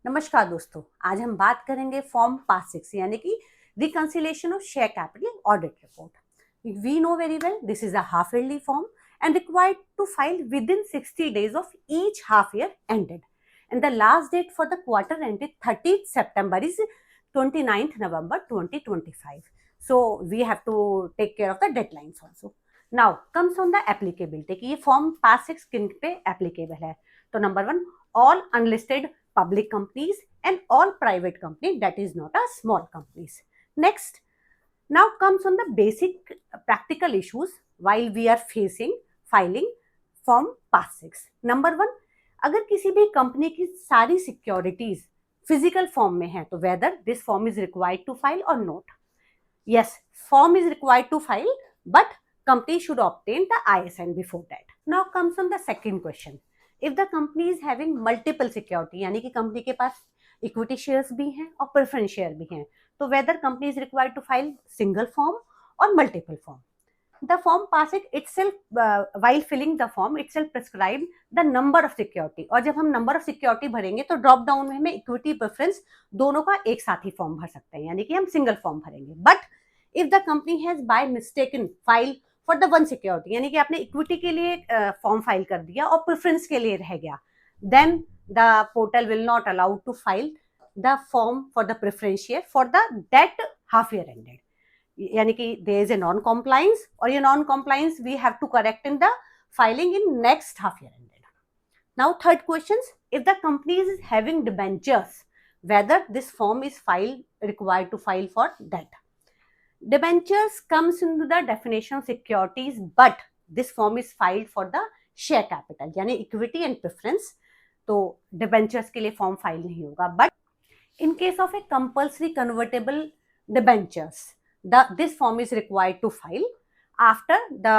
नमस्कार दोस्तों, आज हम बात करेंगे फॉर्म पास 6 यानी कि reconciliation of share capital audit report. We know very well this is a half yearly form and required to file within 60 days of each half year ended. And the last date for the quarter ended 30th September is 29th November 2025. So we have to take care of the deadlines also. Now comes on the applicability कि ये form पास 6 किन पे applicable है. तो number 1, all unlisted public companies and all private company that is not a small companies. Next, now comes on the basic practical issues while we are facing filing form pass 6. Number 1, अगर किसी भी company की सारी securities physical form में है तो whether this form is required to file और not. Yes, form is required to file, but company should obtain the ISN before that. Now comes on the second question. If the company is having multiple security, यानी कि company के पास equity shares भी हैं और preference share भी हैं, तो whether company is required to file single form और multiple form. The form passing itself, while filling the form itself prescribe the number of security. और जब हम number of security भरेंगे तो ड्रॉप डाउन में हमें इक्विटी प्रेफरेंस दोनों का एक साथ ही फॉर्म भर सकते हैं, यानी कि हम सिंगल फॉर्म भरेंगे. But if the company has by mistaken file for the one security, यानी कि आपने इक्विटी के लिए फॉर्म फाइल कर दिया और प्रेफरेंस के लिए रह गया, then the portal will not allow to file the form for the preference share for the that half year ended. यानी कि there is a non compliance और ये non compliance we have to correct in the filing in next half year ended. Now third questions, if the company is having debentures, whether this form is required to file for that. Debentures comes into the definition of securities, but this form is filed for the share capital यानी equity and preference. तो debentures के लिए form file नहीं होगा. But in case of a compulsory convertible debentures, this form is required to file after the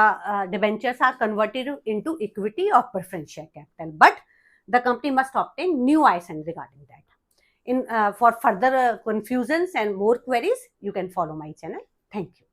debentures are converted into equity or preference share capital, but the company must obtain new ISN regarding that. For further confusions and more queries, you can follow my channel. Thank you.